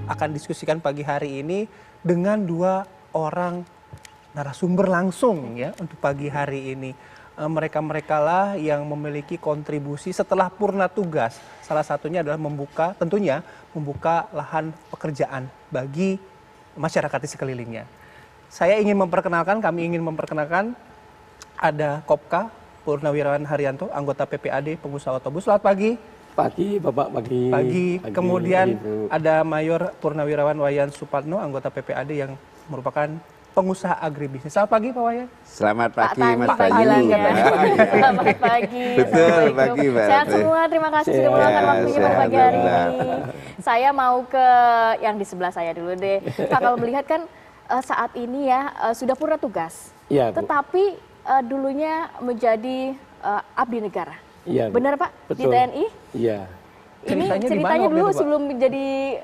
akan diskusikan pagi hari ini dengan dua orang narasumber langsung ya untuk pagi hari ini. Mereka-mereka lah yang memiliki kontribusi setelah purna tugas. Salah satunya adalah tentunya membuka lahan pekerjaan bagi masyarakat di sekelilingnya. Kami ingin memperkenalkan ada Kopka Purnawirawan Haryanto, anggota PPAD Pengusaha Otobus. Selamat pagi. Pagi, Bapak, pagi. Pagi. Kemudian ada Mayor Purnawirawan Wayan Supatno, anggota PPAD yang merupakan pengusaha agribisnis. Selamat pagi, Pak Wayan. Selamat pagi, Mas Bayu. Selamat pagi. Betul, pagi, Mbak. Sehat semua, terima kasih sudah meluangkan waktunya pada pagi hari ini. Saya mau ke yang di sebelah saya dulu deh. Pak, kalau melihat kan saat ini ya sudah purna tugas. Iya, Bu. Tetapi dulunya menjadi abdi negara. Iya, Bu. Benar, Pak? Betul. Di TNI? Iya. Ini ceritanya dulu sebelum menjadi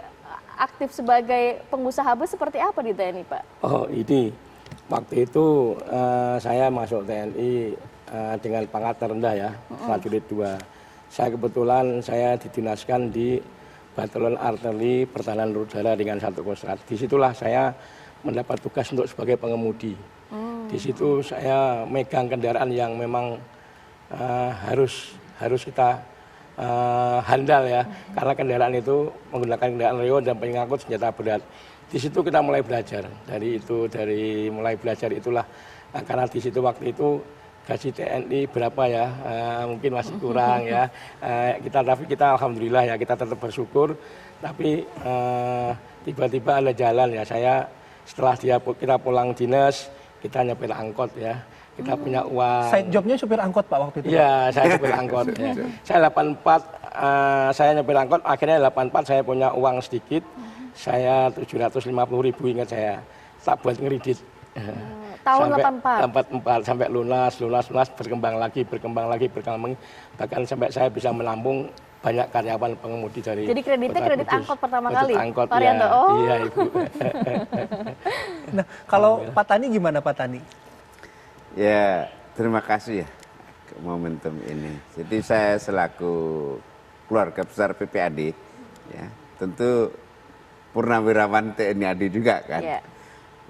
aktif sebagai pengusaha bus seperti apa di TNI, Pak? Oh, ini waktu itu saya masuk TNI dengan pangkat terendah ya, prajurit 2. Saya kebetulan didinaskan di Batalion Arteri Pertahanan Udara dengan 1 Kostrat. Disitulah saya mendapat tugas untuk sebagai pengemudi. Di situ saya megang kendaraan yang memang harus kita handal ya, karena kendaraan itu menggunakan kendaraan Reo dan pengangkut senjata berat. Di situ kita mulai belajar. Dari mulai belajar itulah, karena di situ waktu itu gaji TNI berapa ya, mungkin masih kurang ya. Tapi kita alhamdulillah ya, kita tetap bersyukur. Tapi tiba-tiba ada jalan ya, setelah kita pulang dinas, kita nyopir angkot ya. Kita punya uang. Side jobnya supir angkot, Pak, waktu itu? Iya, saya supir angkot. Ya. Saya 84, saya nyopir angkot, akhirnya 84 saya punya uang sedikit. Saya 750.000 ingat saya. Tak buat ngeridit. Tahun sampai 84 sampai lunas, berkembang lagi. Bahkan sampai saya bisa menampung banyak karyawan pengemudi dari. Jadi kredit angkot pertama kali? Angkot, Pak Rianto. Ya. Oh. Iya, Ibu. Nah, kalau Pak Tani gimana, Pak Tani? Ya, terima kasih ya ke momentum ini. Jadi saya selaku keluarga besar PPAD, ya tentu purnawirawan TNI AD juga kan. Yeah.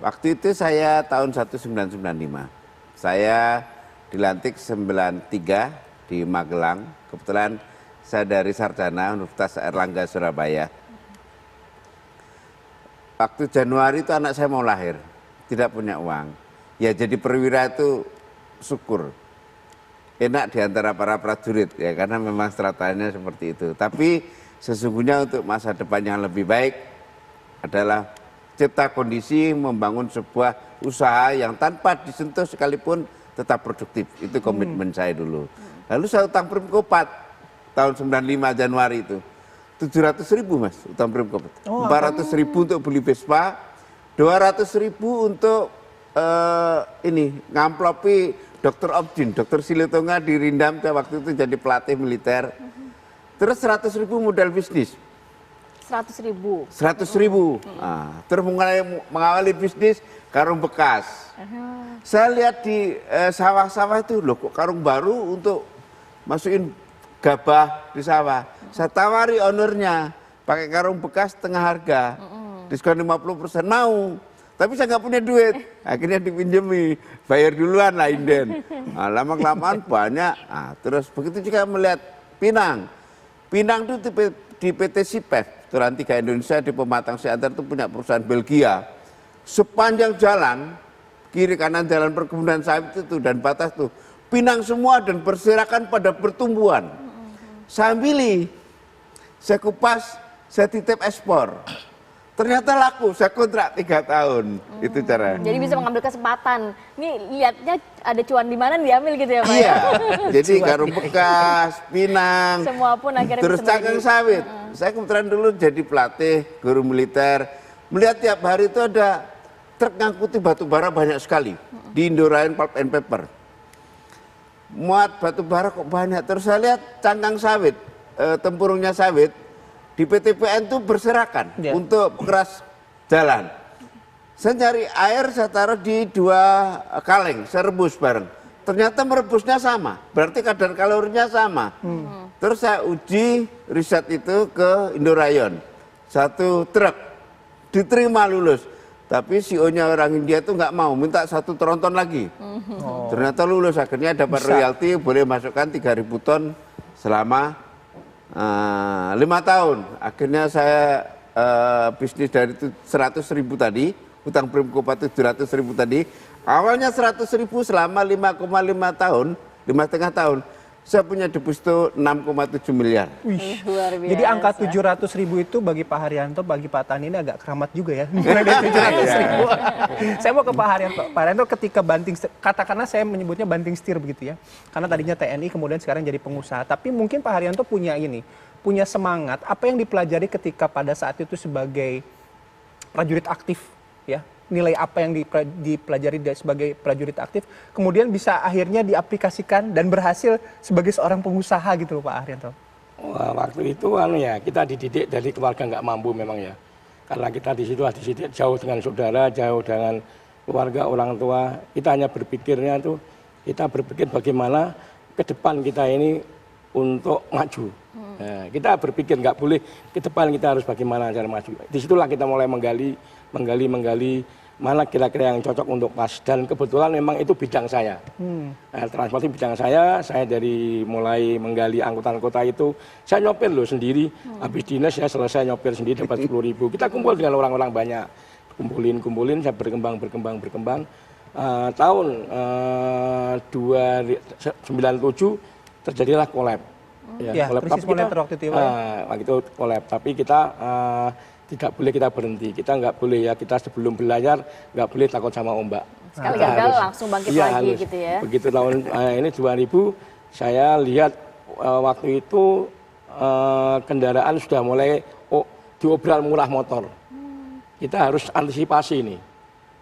Waktu itu saya tahun 1995, saya dilantik 93 di Magelang. Kebetulan saya dari Sarjana Universitas Airlangga Surabaya. Waktu Januari itu anak saya mau lahir, tidak punya uang. Ya jadi perwira itu syukur, enak diantara para prajurit ya, karena memang stratanya seperti itu. Tapi sesungguhnya untuk masa depan yang lebih baik adalah cipta kondisi membangun sebuah usaha yang tanpa disentuh sekalipun tetap produktif. Itu komitmen saya dulu. Lalu saya utang Primkopat tahun 95 Januari itu 700.000 Mas utang Primkopat. 400.000 untuk beli Vespa, 200.000 untuk ngamplopi Dr. Obdin, Dr. Silotonga di Rindam waktu itu jadi pelatih militer. Terus 100.000 modal bisnis. 100.000. 100.000. Nah, terus mulai mengawali bisnis karung bekas. Saya lihat di sawah-sawah itu, loh kok karung baru untuk masukin gabah di sawah. Saya tawari ownernya, pakai karung bekas setengah harga, diskon 50%, mau. Tapi saya nggak punya duit, akhirnya dipinjemi, bayar duluan lah inden. Nah, lama-kelamaan banyak. Nah, terus begitu juga melihat Pinang. Pinang itu di PT Sipef, Turan 3 Indonesia di Pematang Siantar itu punya perusahaan Belgia. Sepanjang jalan, kiri kanan jalan perkebunan sawit itu dan batas itu, Pinang semua dan berserakan pada pertumbuhan. Saya pilih, saya kupas, saya titip ekspor. Ternyata laku, saya kontrak 3 tahun. Itu cara. Jadi bisa mengambil kesempatan. Ini lihatnya ada cuan di mana diambil gitu ya Pak? Iya, jadi karung bekas, Pinang, semua pun akhirnya terus cangkang sawit. Saya kebetulan dulu jadi pelatih, guru militer. Melihat tiap hari itu ada truk ngangkuti batu bara banyak sekali. Di Indorain Pulp and Paper. Muat batu bara kok banyak. Terus saya lihat cangkang sawit, tempurungnya sawit. Di PTPN itu berserakan untuk pekeras jalan. Saya cari air, saya taruh di 2 kaleng, saya rebus bareng. Ternyata merebusnya sama, berarti kadar kalorinya sama. Terus saya uji riset itu ke Indorayon. 1 truk, diterima lulus. Tapi CEO-nya orang India itu nggak mau, minta 1 tronton lagi. Ternyata lulus, akhirnya dapat royalti, boleh masukkan 3.000 ton selama 5 tahun. Akhirnya saya bisnis dari 100.000 tadi, utang Primkopa 700.000 tadi, awalnya 100.000 selama 5,5 tahun, 5,5 tahun. Saya punya deposito 6,7 miliar. Wih. Luar biasa. Jadi angka 700.000 itu bagi Pak Haryanto, bagi Pak Tani ini agak keramat juga ya. Mulai dari 700.000. Saya mau ke Pak Haryanto. Pak Haryanto ketika banting, katakanlah saya menyebutnya banting setir begitu ya. Karena tadinya TNI kemudian sekarang jadi pengusaha. Tapi mungkin Pak Haryanto punya ini, punya semangat. Apa yang dipelajari ketika pada saat itu sebagai prajurit aktif ya? Nilai apa yang dipelajari sebagai prajurit aktif, kemudian bisa akhirnya diaplikasikan dan berhasil sebagai seorang pengusaha gitu loh Pak Haryanto. Wah, waktu itu ya kita dididik dari keluarga nggak mampu memang ya. Karena kita di situ dididik jauh dengan saudara, jauh dengan keluarga, orang tua. Kita hanya berpikirnya tuh, kita berpikir bagaimana ke depan kita ini untuk maju. Nah, kita berpikir nggak boleh ke depan, kita harus bagaimana cara maju. Disitulah kita mulai menggali mana kira-kira yang cocok untuk pas, dan kebetulan memang itu bidang saya. Nah, transportasi bidang saya dari mulai menggali angkutan kota itu, saya nyopir loh sendiri, habis dinas saya selesai nyopir sendiri dapat 10.000. Kita kumpul dengan orang-orang banyak, kumpulin, saya berkembang. Tahun 97 terjadilah collab. Ya, krisis moneter waktu itu ya. Waktu itu collab, tapi kita tidak boleh kita berhenti, kita nggak boleh ya, kita sebelum belajar nggak boleh takut sama ombak. Sekali gagal langsung bangkit lagi harus. gitu ya. Begitu tahun ini 2000, saya lihat waktu itu kendaraan sudah mulai diobral murah motor. Kita harus antisipasi ini.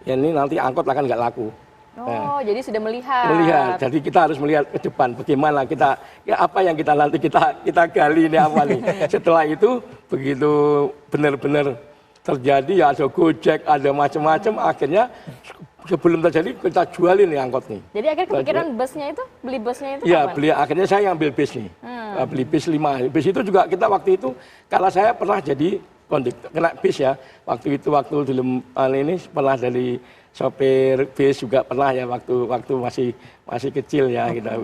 Ya, ini nanti angkot akan nggak laku. Jadi sudah melihat. Jadi kita harus melihat ke depan bagaimana kita, ya apa yang kita nanti kita gali ini apa nih. Setelah itu begitu benar-benar terjadi ya, ada Gojek, ada macam-macam, akhirnya sebelum terjadi kita jualin nih angkot nih. Jadi akhirnya kepikiran beli busnya itu ya, kapan? akhirnya saya ambil bis nih. Beli bis 5. Bis itu juga kita waktu itu, karena saya pernah jadi konduktor, kena bis ya. Waktu film ini pernah dari sopir bis juga pernah ya, waktu masih kecil ya, kita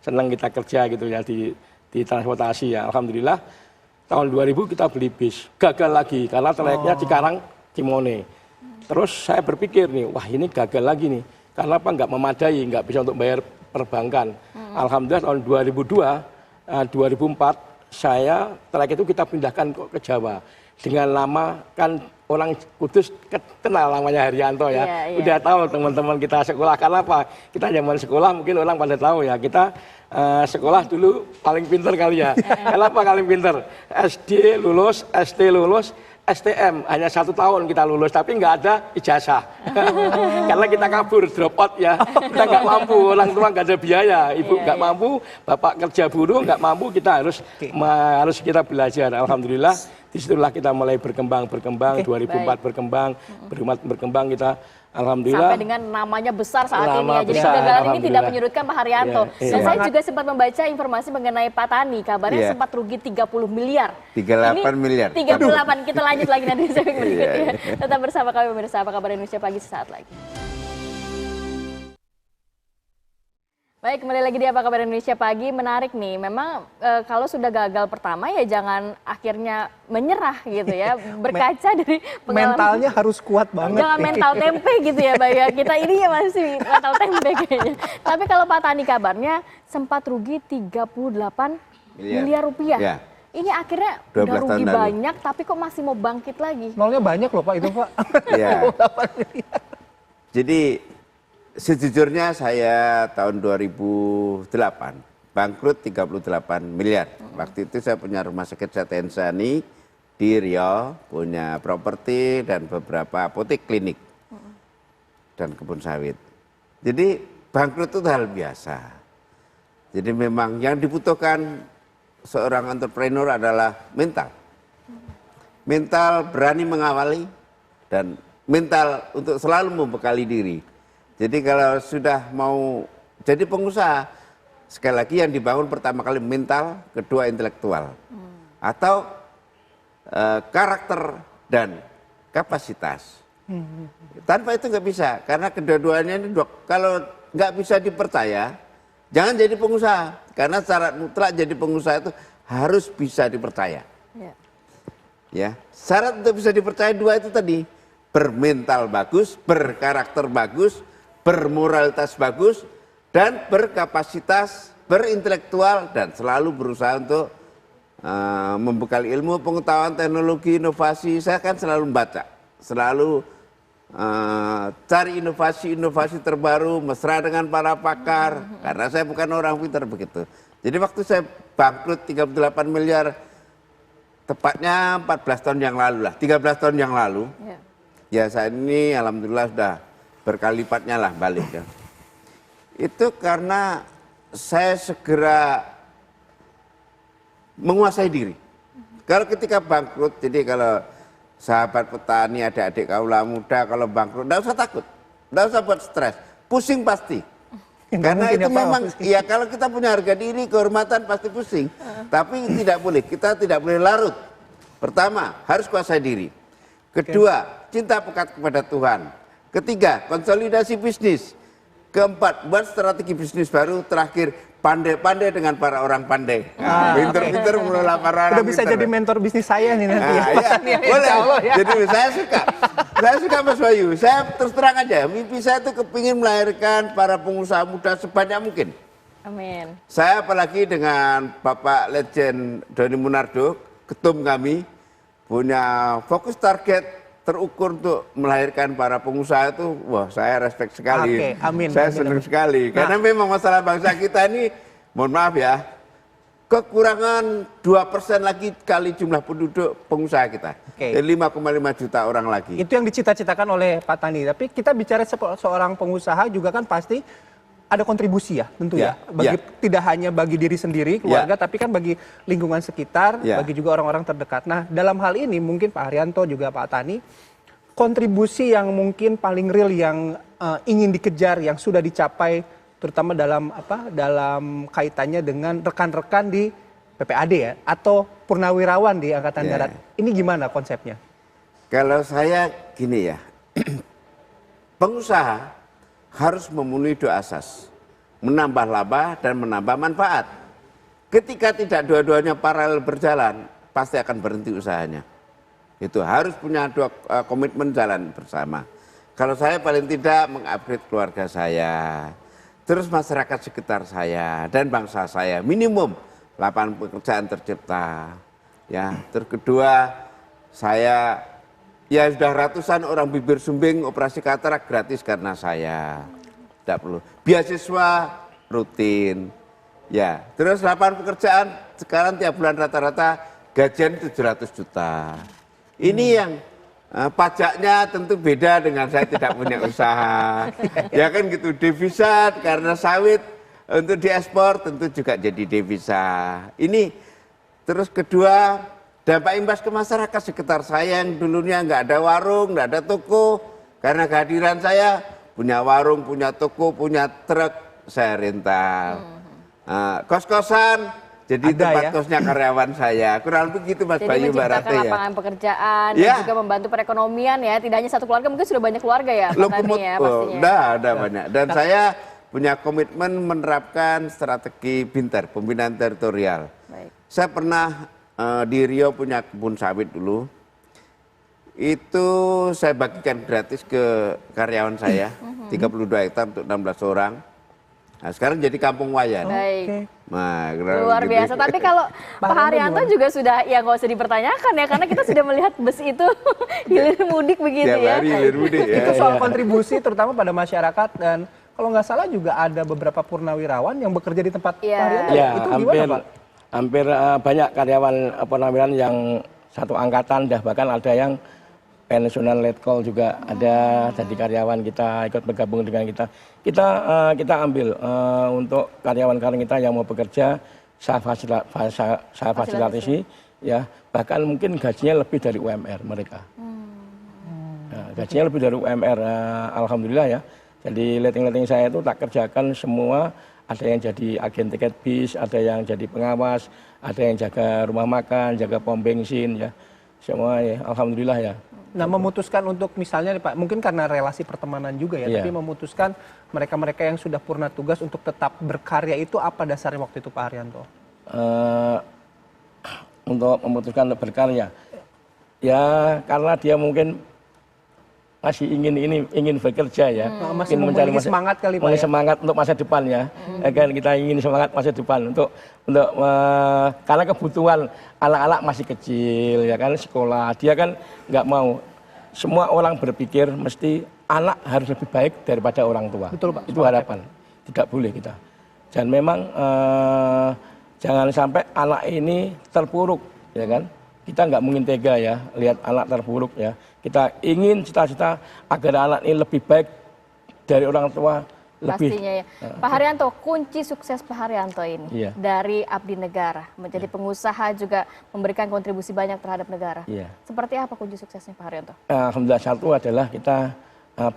senang kita kerja gitu ya di transportasi ya. Alhamdulillah tahun 2000 kita beli bis, gagal lagi karena trayeknya Cikarang Cimone. Terus saya berpikir nih, wah ini gagal lagi nih, karena apa nggak memadai, nggak bisa untuk bayar perbankan. Alhamdulillah tahun 2004 saya trayek itu kita pindahkan ke Jawa dengan nama, kan orang Kudus kenal namanya Haryanto ya. Udah tahu teman-teman kita sekolah, karena apa? Kita zaman sekolah mungkin orang pada tahu ya, kita sekolah dulu paling pinter kali ya. Kenapa paling pinter? SD lulus, ST lulus, STM hanya 1 tahun kita lulus, tapi nggak ada ijazah. Karena kita kabur, drop out ya. Kita nggak mampu, orang tua nggak ada biaya, ibu nggak mampu, bapak kerja buruh nggak mampu, kita harus kita belajar. Alhamdulillah disitulah kita mulai berkembang, 2004 berkembang kita. Alhamdulillah. Sampai dengan namanya besar saat ini ya. Jadi kegagalan ini tidak menyurutkan Pak Haryanto. Dan saya juga sempat membaca informasi mengenai Pak Tani. Kabarnya sempat rugi 30 miliar. 38 miliar. 38. Kita lanjut lagi nanti di segmen berikutnya. Tetap bersama kami pemirsa, apa kabar Indonesia Pagi sesaat lagi. Baik, kembali lagi di Apa Kabar Indonesia Pagi. Menarik nih, memang kalau sudah gagal pertama ya jangan akhirnya menyerah gitu ya. Berkaca dari pengalaman. Mentalnya harus kuat banget. Jangan mental tempe gitu ya Mbak ya. Kita ini ya masih mental tempe kayaknya. Tapi kalau Pak Tani kabarnya sempat rugi 38 miliar rupiah. Ya. Ini akhirnya udah rugi banyak tapi kok masih mau bangkit lagi. Nolnya banyak loh Pak itu Pak. Iya. Jadi sejujurnya saya tahun 2008 bangkrut 38 miliar. Waktu itu saya punya rumah sakit Sehat Insani di Riau, punya properti dan beberapa apotek klinik dan kebun sawit. Jadi bangkrut itu hal biasa. Jadi memang yang dibutuhkan seorang entrepreneur adalah mental. Mental berani mengawali dan mental untuk selalu membekali diri. Jadi kalau sudah mau jadi pengusaha, sekali lagi yang dibangun pertama kali mental, kedua intelektual. Atau karakter dan kapasitas. Tanpa itu nggak bisa, karena kedua-duanya ini kalau nggak bisa dipercaya, jangan jadi pengusaha. Karena syarat mutlak jadi pengusaha itu harus bisa dipercaya. Ya, syarat untuk bisa dipercaya dua itu tadi, bermental bagus, berkarakter bagus, bermoralitas bagus, dan berkapasitas, berintelektual, dan selalu berusaha untuk membekali ilmu, pengetahuan, teknologi, inovasi. Saya kan selalu membaca, selalu cari inovasi-inovasi terbaru, mesra dengan para pakar, karena saya bukan orang pintar begitu. Jadi waktu saya bangkrut 38 miliar, tepatnya 14 tahun yang lalu lah, 13 tahun yang lalu, ya saat ini alhamdulillah sudah berkali lipatnya lah balik ya. Itu karena saya segera menguasai diri. Kalau ketika bangkrut, jadi kalau sahabat petani, adik-adik kaula muda kalau bangkrut, enggak usah takut, enggak usah buat stres, pusing pasti. Karena itu memang, ya kalau kita punya harga diri, kehormatan pasti pusing. Tapi tidak boleh, kita tidak boleh larut. Pertama, harus kuasai diri. Kedua, cinta pekat kepada Tuhan. Ketiga, konsolidasi bisnis. Keempat, buat strategi bisnis baru. Terakhir, pandai-pandai dengan para orang pandai. Pinter-pinter mengelola para orang Udah bisa jadi mentor bisnis saya nih nanti. Ya, boleh. Ya. Jadi saya suka Mas Bayu. Saya terus terang aja, mimpi saya itu kepingin melahirkan para pengusaha muda sebanyak mungkin. Amin. Saya apalagi dengan Bapak Legend Doni Munardo, ketum kami, punya fokus target terukur untuk melahirkan para pengusaha itu, wah saya respect sekali. Oke, amin. Saya amin, senang amin. sekali. Karena memang masalah bangsa kita ini, mohon maaf ya, kekurangan 2% lagi kali jumlah penduduk pengusaha kita. Oke. 5,5 juta orang lagi. Itu yang dicita-citakan oleh Pak Tani. Tapi kita bicara seorang pengusaha juga kan pasti ada kontribusi ya tentu ya. Tidak hanya bagi diri sendiri, keluarga, tapi kan bagi lingkungan sekitar, bagi juga orang-orang terdekat. Nah dalam hal ini mungkin Pak Haryanto juga Pak Tani, kontribusi yang mungkin paling real yang ingin dikejar, yang sudah dicapai, terutama dalam kaitannya dengan rekan-rekan di PPAD ya, atau purnawirawan di Angkatan Darat. Ini gimana konsepnya? Kalau saya gini ya, pengusaha harus memenuhi dua asas, menambah laba dan menambah manfaat. Ketika tidak dua-duanya paralel berjalan, pasti akan berhenti usahanya. Itu harus punya dua komitmen jalan bersama. Kalau saya paling tidak mengupgrade keluarga saya, terus masyarakat sekitar saya dan bangsa saya, minimum lapangan pekerjaan tercipta. Ya, terus kedua, saya ya sudah ratusan orang bibir sumbing operasi katarak gratis karena saya. Tidak perlu. Beasiswa rutin. Ya, terus lapangan pekerjaan sekarang tiap bulan rata-rata gajian 700 juta. Ini yang pajaknya tentu beda dengan saya tidak punya usaha. Ya kan gitu, devisa karena sawit untuk diekspor tentu juga jadi devisa. Ini terus kedua, dampak imbas ke masyarakat sekitar saya yang dulunya nggak ada warung, nggak ada toko. Karena kehadiran saya, punya warung, punya toko, punya truk, saya rental. Kos-kosan, jadi ada tempat ya? kosnya karyawan saya. Kurang lebih gitu Mas Bayu, Mbak Rate menciptakan ya. lapangan pekerjaan dan juga membantu perekonomian ya. Tidak hanya satu keluarga, mungkin sudah banyak keluarga ya Pak Tani ya pastinya. Ada banyak. Dan saya punya komitmen menerapkan strategi BINTER, pembinaan teritorial. Baik. Saya pernah di Riau punya kebun sawit dulu. Itu saya bagikan gratis ke karyawan saya, 32 hektar untuk 16 orang. Nah, sekarang jadi kampung wayan. Baik. Nah, Luar biasa. Tapi kalau Pak Haryanto juga sudah, ya nggak usah dipertanyakan ya, karena kita sudah melihat bus itu hilir mudik begitu Tiap ya. hari hilir mudik ya. Itu soal kontribusi terutama pada masyarakat, dan kalau nggak salah juga ada beberapa purnawirawan yang bekerja di tempat Pak Haryanto. Ya, Itu gimana Pak? hampir banyak karyawan purnawirawan yang satu angkatan, bahkan ada yang pensiunan letkol juga ada, jadi karyawan kita ikut bergabung dengan kita. Kita ambil untuk karyawan-karyawan kita yang mau bekerja, saya fasilitasi, ya, bahkan mungkin gajinya lebih dari UMR mereka. Nah, gajinya lebih dari UMR, alhamdulillah ya. Jadi letting-letting saya itu tak kerjakan semua, ada yang jadi agen tiket bis, ada yang jadi pengawas, ada yang jaga rumah makan, jaga pom bensin ya. semua ya, alhamdulillah ya. Nah, memutuskan untuk misalnya nih Pak, mungkin karena relasi pertemanan juga ya, Iya. tapi memutuskan mereka-mereka yang sudah purna tugas untuk tetap berkarya itu apa dasarnya waktu itu Pak Haryanto? Untuk memutuskan untuk berkarya, ya karena dia mungkin masih ingin bekerja ya, Masih memiliki semangat kali Pak ya? semangat untuk masa depan ya, kan kita ingin semangat masa depan untuk karena kebutuhan anak-anak masih kecil ya kan, sekolah, dia kan nggak mau. Semua orang berpikir mesti anak harus lebih baik daripada orang tua. Betul Pak. Itu harapan, tidak boleh kita. Dan memang jangan sampai anak ini terpuruk ya kan. Kita nggak mungkin tega ya lihat anak terpuruk ya. Kita ingin cita-cita agar anak ini lebih baik dari orang tua. Pastinya ya. Pak Haryanto, kunci sukses Pak Haryanto ini Iya. dari abdi negara, menjadi pengusaha juga memberikan kontribusi banyak terhadap negara. Iya. Seperti apa kunci suksesnya Pak Haryanto? Alhamdulillah, satu adalah kita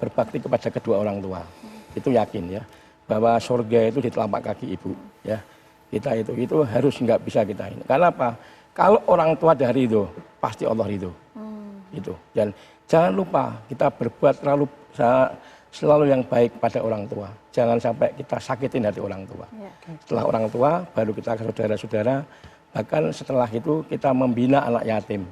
berbakti kepada kedua orang tua. Itu yakin ya bahwa surga itu di telapak kaki ibu ya. Kita itu harus nggak bisa kita ini. Karena apa? Kalau orang tua dari itu pasti Allah ridho. Itu. Dan jangan lupa kita berbuat selalu yang baik pada orang tua. Jangan sampai kita sakitin hati orang tua. Ya. Setelah orang tua, baru kita ke saudara-saudara. Bahkan setelah itu kita membina anak yatim.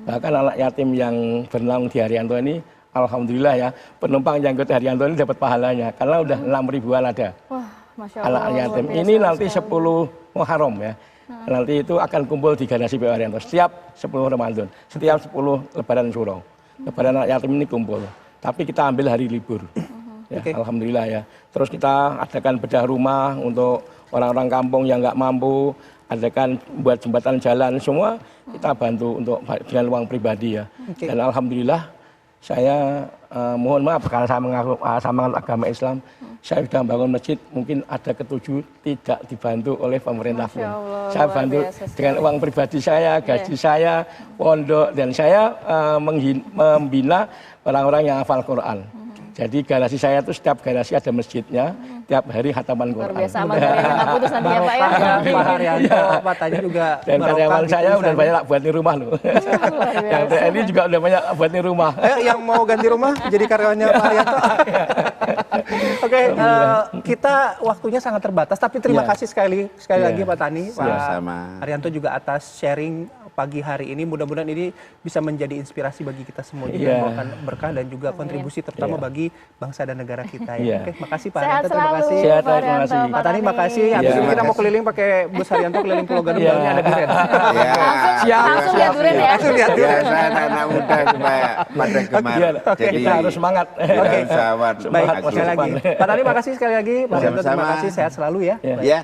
Bahkan anak yatim yang bernaung di Haryanto ini, alhamdulillah ya, penumpang yang ikut Haryanto ini dapat pahalanya. Karena udah 6.000-an ada Wah, Masya Allah. anak yatim. luar biasa Ini nanti sekali. 10 Muharram ya. Nanti itu akan kumpul di garasi PO Haryanto. Setiap 10 Ramadan, setiap 10 Lebaran Suro. Lebaran anak yatim ini kumpul. Tapi kita ambil hari libur. Ya, Oke. alhamdulillah ya. Terus kita adakan bedah rumah untuk orang-orang kampung yang nggak mampu, adakan buat jembatan jalan, semua kita bantu untuk dengan uang pribadi ya. Oke. Dan alhamdulillah saya mohon maaf karena saya menganut agama Islam, saya sudah membangun masjid, mungkin ada ketujuh tidak dibantu oleh pemerintah pun. Masya Allah, Saya luar bantu biasa sekali. dengan uang pribadi saya, gaji saya, pondok, dan saya membina orang-orang yang hafal Quran. Jadi garasi saya itu setiap garasi ada masjidnya, tiap hari khataman Luar Quran. biasa, amal jariah nggak putus nanti ya Pak ya. Barokah Pak Haryanto, Pak tadi juga Dan barokah karyawan di saya udah tulisannya. banyak buat di rumah loh. Yang TNI juga udah banyak buat di rumah. Ayo yang mau ganti rumah jadi karyawannya Pak Haryanto. Oke, kita waktunya sangat terbatas, tapi terima Iya. kasih sekali Iya. lagi Pak Tani, Pak Sama-sama. Haryanto juga atas sharing pagi hari ini. Mudah-mudahan ini bisa menjadi inspirasi bagi kita semua juga, Iya. membawakan berkah dan juga kontribusi terutama Iya. bagi bangsa dan negara kita ya. Iya. Oke, makasih Pak Sehat Haryanto, terima selalu kasih. Sehat, Pak terima Haryanto, kasih. Pak Tani makasih. Habis Iya. ini kita mau keliling pakai bus Haryanto keliling Pulau Gadung, Iya. barunya ada duren. Ya, Langsung lihat durian ya. Langsung lihat ya, duren. saya anak muda supaya pada gemar. Iya, Jadi kita harus semangat. kita usahawan. Baik, Semangat sekali lagi. Pak Tani makasih sekali lagi. Pak Haryanto terima Sama-sama. kasih, sehat selalu ya. Iya. Ya.